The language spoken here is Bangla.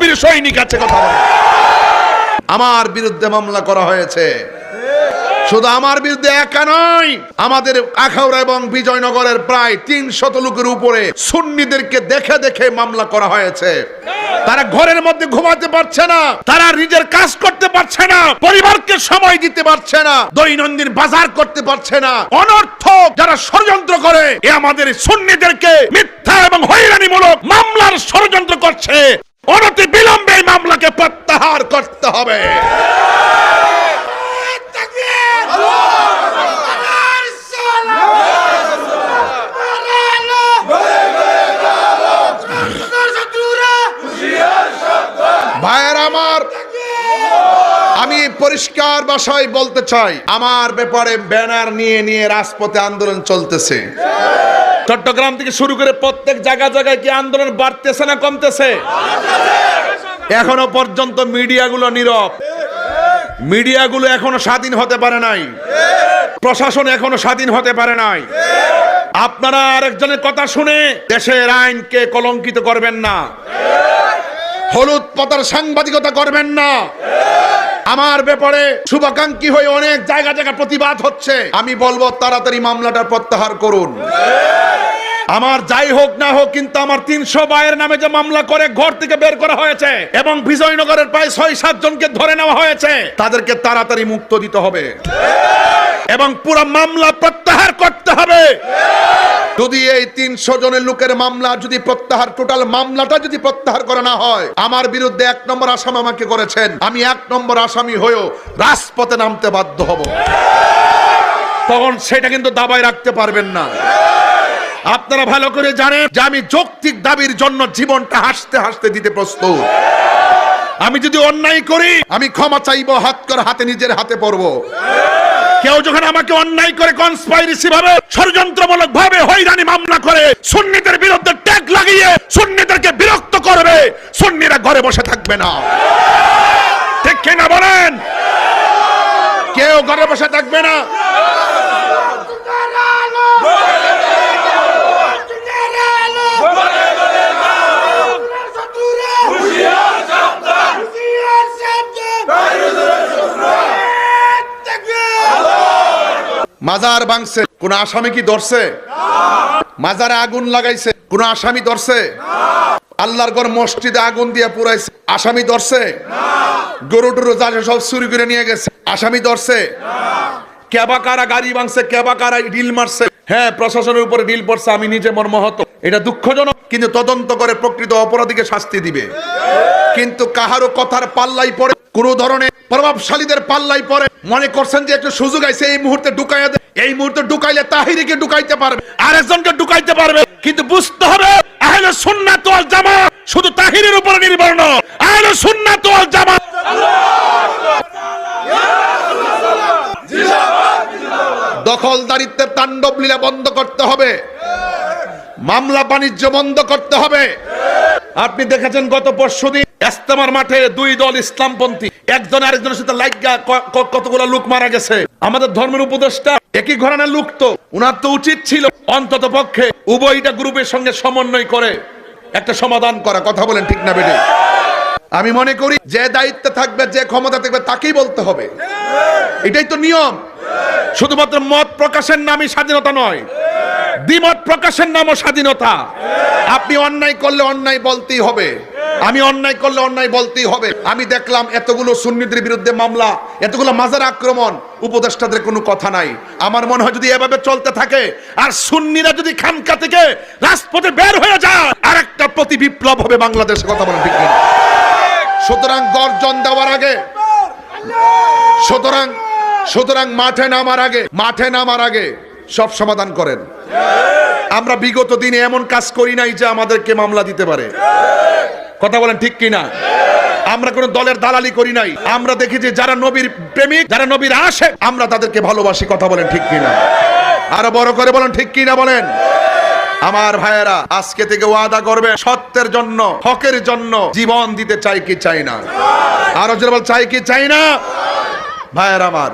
নবীর সৈনিক আছে। কথা বলে আমার বিরুদ্ধে মামলা করা হয়েছে। শুধু আমার বিরুদ্ধে একা নয়, আমাদের আখাউড়া এবং বিজয়নগরের প্রায় 300 লোকের উপরে সুন্নিদেরকে দেখে দেখে মামলা করা হয়েছে। তারা ঘরের মধ্যে ঘুমাতে পারছে না, তারা নিজের কাজ করতে পারছে না, পরিবারকে সময় দিতে পারছে না, দৈনন্দিন বাজার করতে পারছে না। অনর্থক যারা ষড়যন্ত্র করে এ আমাদের সুন্নিদেরকে মিথ্যা এবং হয়রানিমূলক মামলার ষড়যন্ত্র করছে। অনতি বিলম্বে এই মামলাকে প্রত্যাহার করতে হবে। ভাইয়েরা আমার, আমি পরিষ্কার ভাষায় বলতে চাই, আমার ব্যাপারে ব্যানার নিয়ে নিয়ে রাজপথে আন্দোলন চলতেছে। চট্টগ্রাম থেকে শুরু করে প্রত্যেক জায়গায় জায়গায় কি আন্দোলন বাড়তেছে না কমতেছে? এখনো পর্যন্ত মিডিয়াগুলো নীরব। মিডিয়াগুলো এখনো স্বাধীন হতে পারে নাই, প্রশাসন এখনো স্বাধীন হতে পারে নাই। আপনারা আরেকজনের কথা শুনে দেশের আইনকে কলঙ্কিত করবেন না, হলুদ পাতার সাংবাদিকতা করবেন না। আমার ব্যাপারে শুভাকাঙ্ক্ষী হয়ে অনেক জায়গা জায়গা প্রতিবাদ হচ্ছে। আমি বলবো তাড়াতাড়ি মামলাটা প্রত্যাহার করুন। আমার যাই হোক না হোক, কিন্তু আমার 300 ভাইয়ের নামে যে মামলা করে ঘর থেকে বের করা হয়েছে এবং বিজয়নগরের প্রায় 6-7 জনকে ধরে নেওয়া হয়েছে, তাদেরকে তাড়াতাড়ি মুক্ত দিতে হবে এবং পুরো মামলা প্রত্যাহার করতে হবে। যদি এই 300 জনের লোকের মামলা যদি প্রত্যাহার, টোটাল মামলাটা যদি প্রত্যাহার করা না হয়, আমার বিরুদ্ধে 1 নম্বর আসামি আমাকে করেছেন, আমি 1 নম্বর আসামি হয়েও রাজপথে নামতে বাধ্য হব। তখন সেটা কিন্তু দাবায় রাখতে পারবেন না। আপনারা ভালো করে জানেন যে আমি যৌক্তিক দাবির জন্য জীবনটা হাসতে হাসতে দিতে প্রস্তুত। আমি যদি অন্যায় করি, আমি ক্ষমা চাইবো, হাত করে হাতে নিজের হাতে পড়বো। কেউ যখন আমাকে অন্যায় করে কনস্পাইরেসি ভাবে, ষড়যন্ত্রমূলক ভাবে হয়রানি মামলা করে সুন্নিদের বিরুদ্ধে ট্যাগ লাগিয়ে সুন্নিদেরকে বিরক্ত করবে, সুন্নিরা ঘরে বসে থাকবে না। ঠিক কিনা বলেন? কেউ ঘরে বসে থাকবে না। মাজার ভাঙছে, কোন আসামি কি ধরছে? মাজারে আগুন লাগাইছে, কোন আসামি ধরছে? আল্লাহর ঘর মসজিদে আগুন দিয়ে পুরাইছে, আসামি ধরছে? গরু টরু যা সব চুরি করে নিয়ে গেছে, আসামি ধরছে? কেবা কারা গাড়ি ভাঙছে, কেবা কারা ডিল মারছে, হ্যাঁ প্রশাসনের উপরে ডিল পড়ছে, আমি নিজে মর্মাহত। এটা দুঃখজনক, কিন্তু তদন্ত করে প্রকৃত অপরাধীকে শাস্তি দিবে। কিন্তু কাহারও কথার পাল্লাই পড়ে, কোন ধরনের প্রভাবশালীদের পাল্লাই পড়ে, মনে করছেন যে একটু সুযোগ আছে এই মুহূর্তে ঢুকাইয়া দেয়, এই মুহূর্তে ঢুকাইলে তাহিরিকে ঢুকাইতে পারবে, আরেকজনকে ঢুকাইতে পারবে। কিন্তু বুঝতে হবে আহলে সুন্নাত ওয়াল জামাত শুধু তাহিরের উপরে নির্ভর নয়, আহলে সুন্নাত ওয়াল জামাত দখলদারিত্বের তাণ্ডব লীলা বন্ধ করতে হবে, মামলা বাণিজ্য বন্ধ করতে হবে। আপনি দেখেছেন গত পরশুদিন ইস্তেমার মাঠে 2 দল ইসলামপন্থী একজন আরেকজনের সাথে লাগা কতগুলো লোক মারা গেছে। আমাদের ধর্মের উপদেষ্টা একই ঘরানার লোক, তো উনার তো উচিত ছিল অন্তত পক্ষে উভয়টা গ্রুপের সঙ্গে সমন্বয় করে একটা সমাধান করা। কথা বলেন ঠিক না বেটে? আমি মনে করি যে দায়িত্বে থাকবে, যে ক্ষমতা থাকবে তাকেই বলতে হবে, এটাই তো নিয়ম। শুধুমাত্র মত প্রকাশের নামই স্বাধীনতা নয়, দ্বিমত প্রকাশের নামও স্বাধীনতা। আপনি অন্যায় করলে অন্যায় বলতেই হবে, আমি অন্যায় করলে অন্যায় বলতেই হবে। আমি দেখলাম এতগুলো সুন্নিদের বিরুদ্ধে মামলা, এতগুলো মাজার আক্রমণ, উপদেষ্টাদের কোনো কথা নাই। আমার মনে হয় যদি এভাবে চলতে থাকে আর সুন্নিরা যদি খানকা থেকে রাজপথে বের হয়ে যায়, আর একটা প্রতি বিপ্লব হবে বাংলাদেশে। কথা বলেন ঠিক না? সুতরাং গর্জন দেওয়ার আগে, সুতরাং মাঠে নামার আগে সব সমাধান করেন। আমরা বিগত দিনে এমন কাজ করি নাই যে আমাদেরকে মামলা দিতে পারে। কথা বলেন ঠিক কিনা? আমরা কোন দলের দালালি করি নাই। আমরা দেখি যে যারা নবীর প্রেমিক, যারা নবীর আশিক, আমরা তাদেরকে ভালোবাসি। কথা বলেন ঠিক কিনা? আরো বড় করে বলেন ঠিক কিনা বলেন। আমার ভাইয়েরা আজকে থেকে ওয়াদা করবে সত্যের জন্য, হকের জন্য জীবন দিতে চাই কি চাই না? আরো জোরে বল, চাই কি চাই না? ভাইয়েরা আমার,